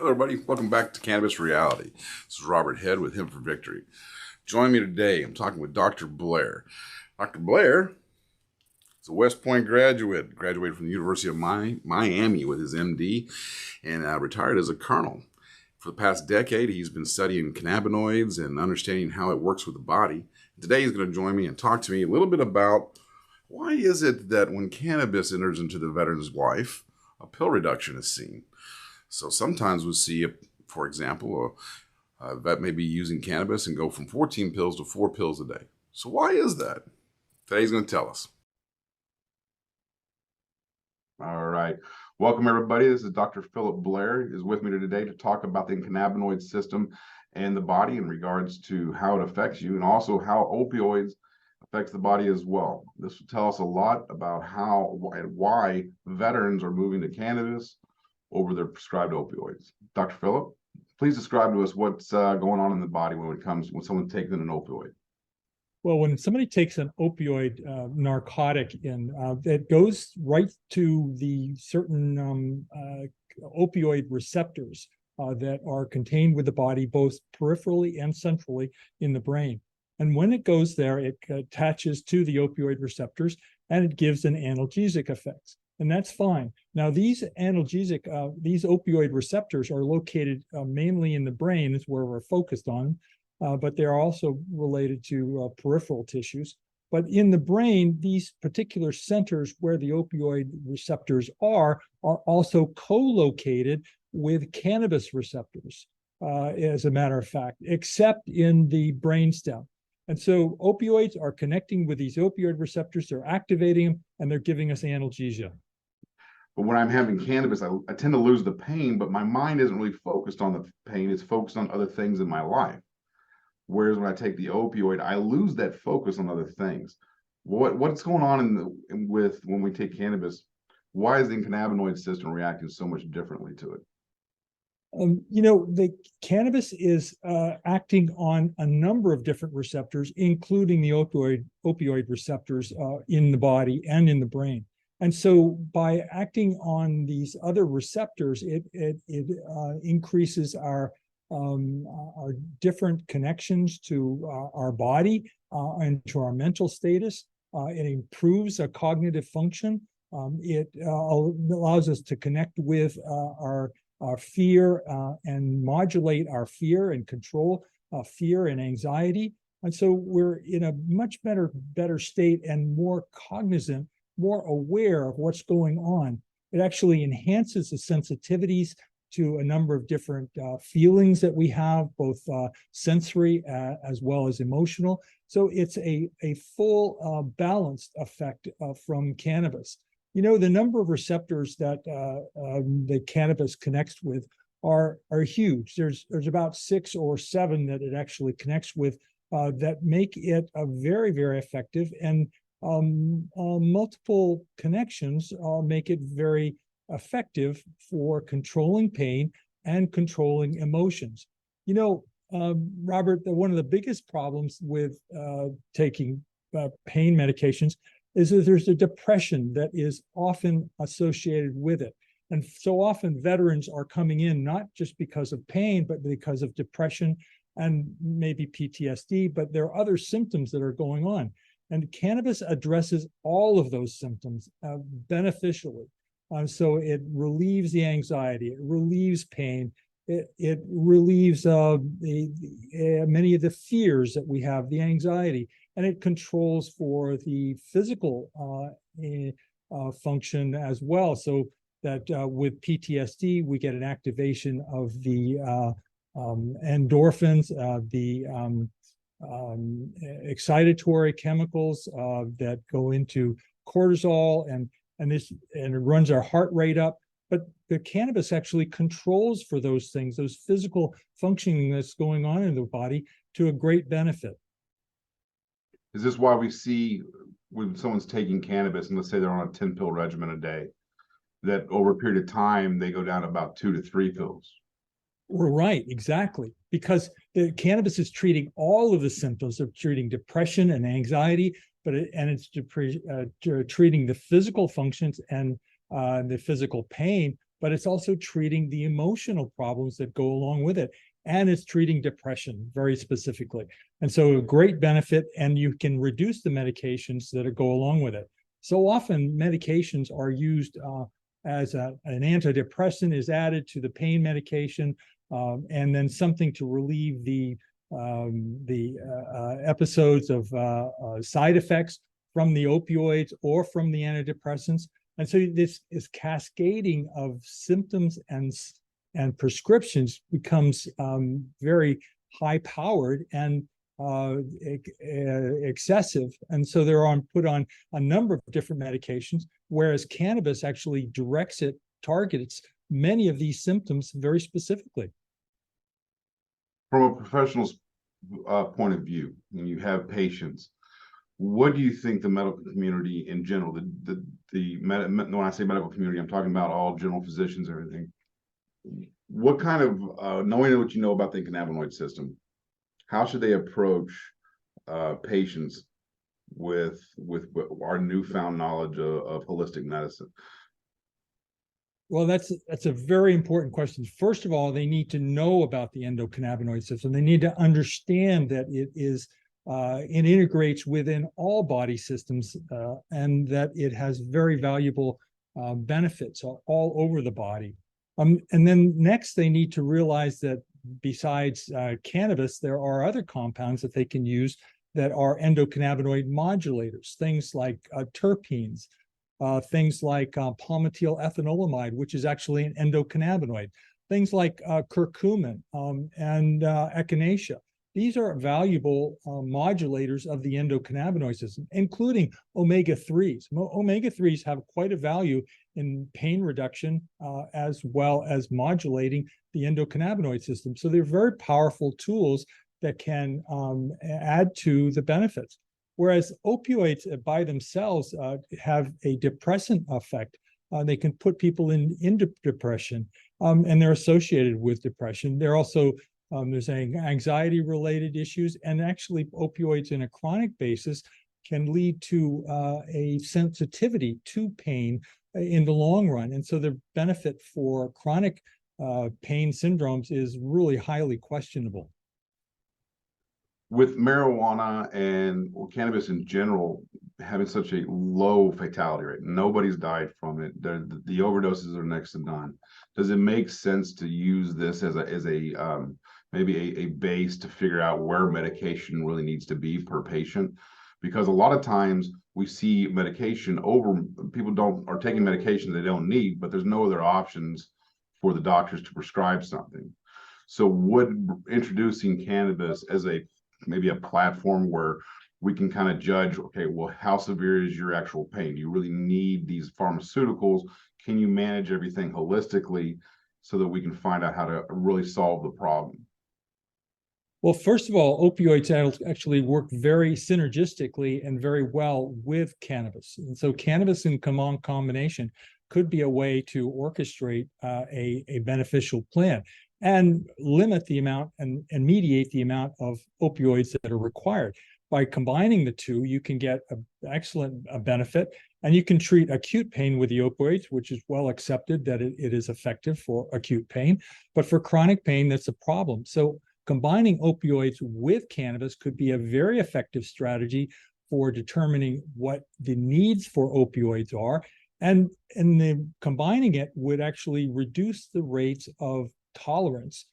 Hello, everybody. Welcome back to Cannabis Reality. This is Robert Head with Him for Victory. Join me today. I'm talking with Dr. Blair. Dr. Blair is a West Point graduate, graduated from the University of Miami with his MD, and retired as a colonel. For the past decade, he's been studying cannabinoids and understanding how it works with the body. Today, he's going to join me and talk to me a little bit about why is it that when cannabis enters into the veteran's life, a pill reduction is seen. So sometimes we see, for example, a vet may be using cannabis and go from 14 pills to 4 pills a day. So why is that? Today he's going to tell us. All right. Welcome, everybody. This is Dr. Philip Blair is with me today to talk about the cannabinoid system and the body in regards to how it affects you and also how opioids affects the body as well. This will tell us a lot about how and why veterans are moving to cannabis over their prescribed opioids. Dr. Phillip, please describe to us what's going on in the body when someone's taking an opioid. Well, when somebody takes an opioid narcotic it goes right to the certain opioid receptors that are contained with the body, both peripherally and centrally in the brain. And when it goes there, it attaches to the opioid receptors and it gives an analgesic effect. And that's fine. Now, these opioid receptors are located mainly in the brain, is where we're focused on, but they're also related to peripheral tissues. But in the brain, these particular centers where the opioid receptors are also co-located with cannabis receptors, as a matter of fact, except in the brainstem. And so opioids are connecting with these opioid receptors, they're activating them, and they're giving us analgesia. But when I'm having cannabis, I tend to lose the pain, but my mind isn't really focused on the pain. It's focused on other things in my life. Whereas when I take the opioid, I lose that focus on other things. What's going on with when we take cannabis? Why is the cannabinoid system reacting so much differently to it? The cannabis is acting on a number of different receptors, including the opioid receptors in the body and in the brain. And so by acting on these other receptors, it increases our different connections to our body and to our mental status. It improves our cognitive function. It allows us to connect with our fear and modulate our fear and control fear and anxiety. And so we're in a much better state and more cognizant, more aware of what's going on. It actually enhances the sensitivities to a number of different feelings that we have, both sensory as well as emotional. So it's a full balanced effect from cannabis. The number of receptors that the cannabis connects with are huge. There's about 6 or 7 that it actually connects with that make it a very, very effective, and multiple connections make it very effective for controlling pain and controlling emotions. Robert, one of the biggest problems with taking pain medications is that there's a depression that is often associated with it. And so often veterans are coming in not just because of pain, but because of depression and maybe PTSD, but there are other symptoms that are going on. And cannabis addresses all of those symptoms beneficially. So it relieves the anxiety, it relieves pain, it relieves many of the fears that we have, the anxiety, and it controls for the physical function as well. So that with PTSD, we get an activation of the endorphins, the excitatory chemicals that go into cortisol, and it runs our heart rate up. But the cannabis actually controls for those things, those physical functioning that's going on in the body, to a great benefit. Is this why we see when someone's taking cannabis, and let's say they're on a 10-pill regimen a day, that over a period of time they go down about 2 to 3 pills? We're right, exactly. Because the cannabis is treating all of the symptoms of treating depression and anxiety, it's treating the physical functions and the physical pain, but it's also treating the emotional problems that go along with it. And it's treating depression very specifically. And so a great benefit, and you can reduce the medications that go along with it. So often medications are used as an antidepressant is added to the pain medication, and then something to relieve the episodes of side effects from the opioids or from the antidepressants. And so this is cascading of symptoms and prescriptions becomes very high powered and excessive. And so they're put on a number of different medications, whereas cannabis actually targets many of these symptoms very specifically. From a professional's point of view, when you have patients, what do you think the medical community in general, when I say medical community, I'm talking about all general physicians and everything, what kind of, knowing what you know about the cannabinoid system, how should they approach patients with our newfound knowledge of holistic medicine? Well, that's a very important question. First of all, they need to know about the endocannabinoid system. They need to understand that it integrates within all body systems, and that it has very valuable benefits all over the body. And then next, they need to realize that besides cannabis, there are other compounds that they can use that are endocannabinoid modulators, things like terpenes, things like palmitoyl ethanolamide, which is actually an endocannabinoid, things like curcumin and echinacea. These are valuable modulators of the endocannabinoid system, including omega-3s. Omega-3s have quite a value in pain reduction, as well as modulating the endocannabinoid system. So they're very powerful tools that can add to the benefits. Whereas opioids by themselves have a depressant effect. They can put people into depression, and they're associated with depression. They're also there's anxiety-related issues, and actually opioids in a chronic basis can lead to a sensitivity to pain in the long run. And so the benefit for chronic pain syndromes is really highly questionable. With marijuana and cannabis in general having such a low fatality rate, nobody's died from it. The overdoses are next to none. Does it make sense to use this as a maybe a base to figure out where medication really needs to be per patient? Because a lot of times we see medication people are taking medication they don't need, but there's no other options for the doctors to prescribe something. So would introducing cannabis as maybe a platform where we can kind of judge, okay, well, how severe is your actual pain? Do you really need these pharmaceuticals? Can you manage everything holistically so that we can find out how to really solve the problem? Well, first of all, opioids actually work very synergistically and very well with cannabis. And so cannabis in combination could be a way to orchestrate a beneficial plan and limit the amount and mediate the amount of opioids that are required. By combining the two, you can get an excellent benefit, and you can treat acute pain with the opioids, which is well accepted that it is effective for acute pain. But for chronic pain, that's a problem. So combining opioids with cannabis could be a very effective strategy for determining what the needs for opioids are. And combining it would actually reduce the rates of tolerance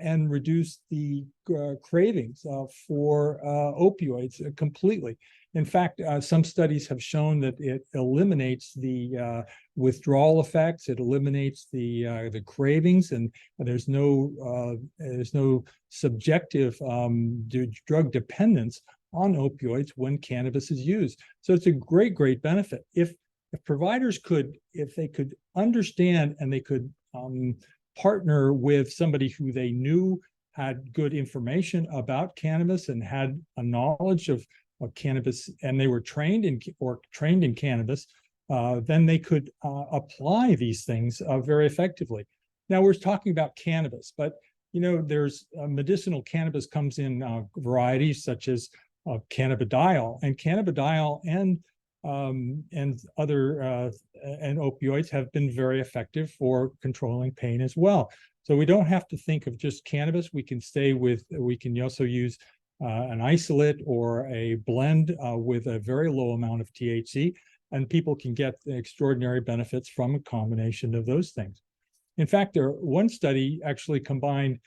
and reduce the cravings for opioids completely. In fact, some studies have shown that it eliminates the withdrawal effects. It eliminates the cravings, and there's no subjective drug dependence on opioids when cannabis is used. So it's a great benefit. If providers if they could understand and they could partner with somebody who they knew had good information about cannabis and had a knowledge of cannabis, and they were trained in cannabis, then they could apply these things very effectively. Now we're talking about cannabis, but there's medicinal cannabis comes in varieties such as cannabidiol, and cannabidiol and and other and opioids have been very effective for controlling pain as well. So we don't have to think of just cannabis. We can also use an isolate or a blend with a very low amount of THC, and people can get extraordinary benefits from a combination of those things. In fact, one study actually combined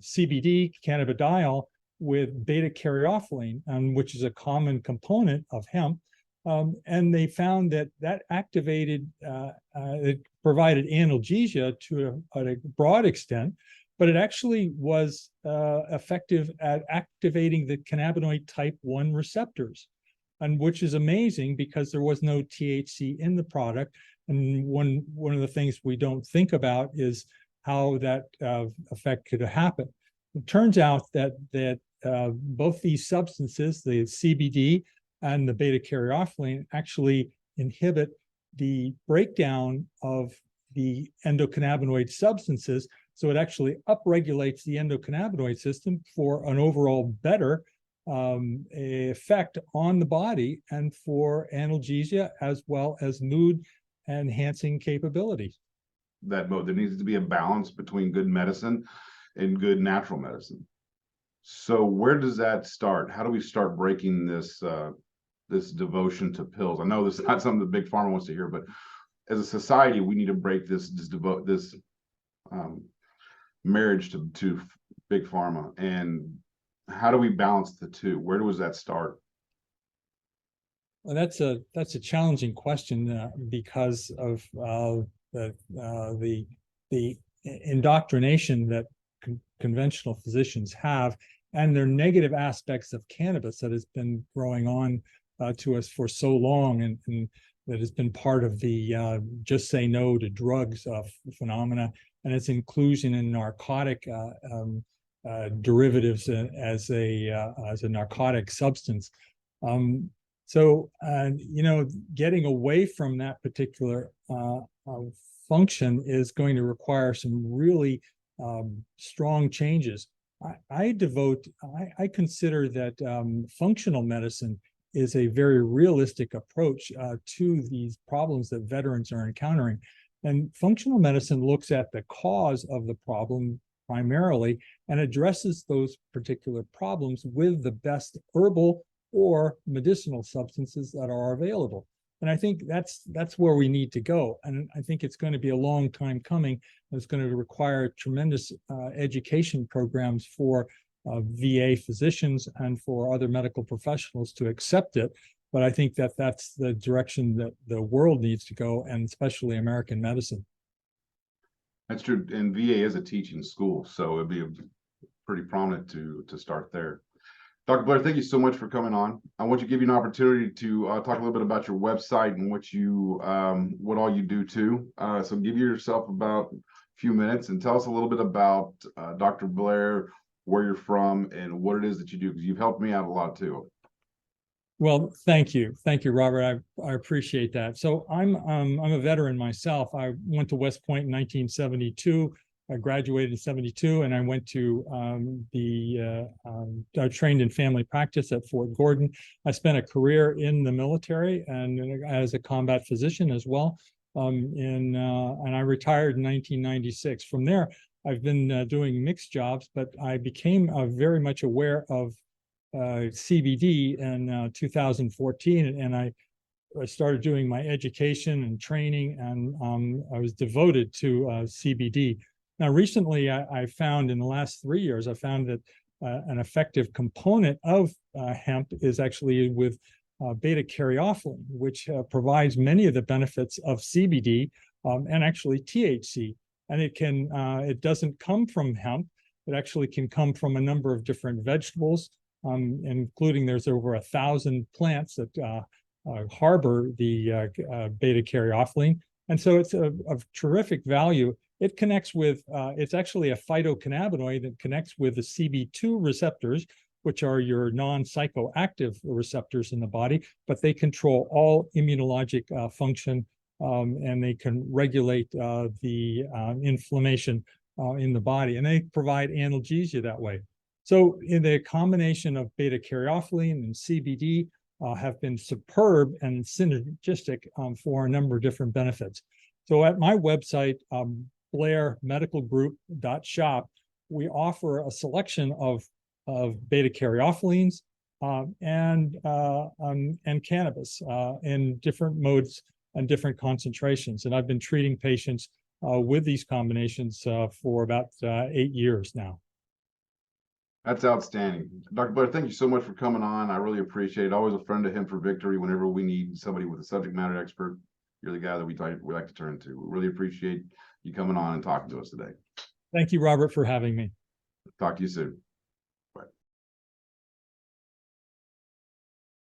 CBD, cannabidiol, with beta caryophyllene, which is a common component of hemp. And they found that activated, it provided analgesia to a broad extent, but it actually was effective at activating the cannabinoid type 1 receptors, and which is amazing because there was no THC in the product. And one of the things we don't think about is how that effect could happen. It turns out that both these substances, the CBD and the beta caryophyllene, actually inhibit the breakdown of the endocannabinoid substances. So it actually upregulates the endocannabinoid system for an overall better effect on the body and for analgesia as well as mood enhancing capabilities. That both there needs to be a balance between good medicine and good natural medicine. So where does that start? How do we start breaking this this devotion to pills? I know this is not something that Big Pharma wants to hear, but as a society, we need to break this marriage to Big Pharma. And how do we balance the two? Where does that start? Well, that's a challenging question because of the indoctrination that conventional physicians have, and their negative aspects of cannabis that has been growing on to us for so long, and that has been part of the just say no to drugs phenomena, and its inclusion in narcotic derivatives as a narcotic substance. So, getting away from that particular function is going to require some really strong changes. I consider that functional medicine is a very realistic approach to these problems that veterans are encountering. And functional medicine looks at the cause of the problem primarily and addresses those particular problems with the best herbal or medicinal substances that are available. And I think that's where we need to go. And I think it's going to be a long time coming. It's going to require tremendous education programs for VA physicians and for other medical professionals to accept it. But I think that that's the direction that the world needs to go, and especially American medicine. That's true. And VA is a teaching school, so it'd be pretty prominent to start there. Dr. Blair, thank you so much for coming on. I want to give you an opportunity to talk a little bit about your website and what all you do too. So give yourself about a few minutes and tell us a little bit about Dr. Blair, where you're from, and what it is that you do, because you've helped me out a lot too. Well, thank you, Robert. I appreciate that. So I'm a veteran myself. I went to West Point in 1972. I graduated in 72, and I went to I trained in family practice at Fort Gordon. I spent a career in the military and as a combat physician as well. And I retired in 1996. From there, I've been doing mixed jobs, but I became very much aware of CBD in 2014, and I started doing my education and training, and I was devoted to CBD. Now, recently, I found in the last 3 years, I found that an effective component of hemp is actually with beta caryophyllene, which provides many of the benefits of CBD and actually THC. And it doesn't come from hemp. It actually can come from a number of different vegetables, including there's over 1,000 plants that harbor the beta caryophyllene. And so it's of terrific value. It connects with, it's actually a phytocannabinoid that connects with the CB2 receptors, which are your non-psychoactive receptors in the body, but they control all immunologic function, and they can regulate the inflammation in the body, and they provide analgesia that way. So in the combination of beta caryophyllene and CBD have been superb and synergistic for a number of different benefits. So at my website, blairmedicalgroup.shop, we offer a selection of beta caryophyllines and cannabis in different modes and different concentrations. And I've been treating patients with these combinations for about 8 years now. That's outstanding. Dr. Blair, thank you so much for coming on. I really appreciate it. Always a friend of him for victory. Whenever we need somebody with a subject matter expert, you're the guy that we like to turn to. We really appreciate you coming on and talking to us today. Thank you, Robert, for having me. Talk to you soon.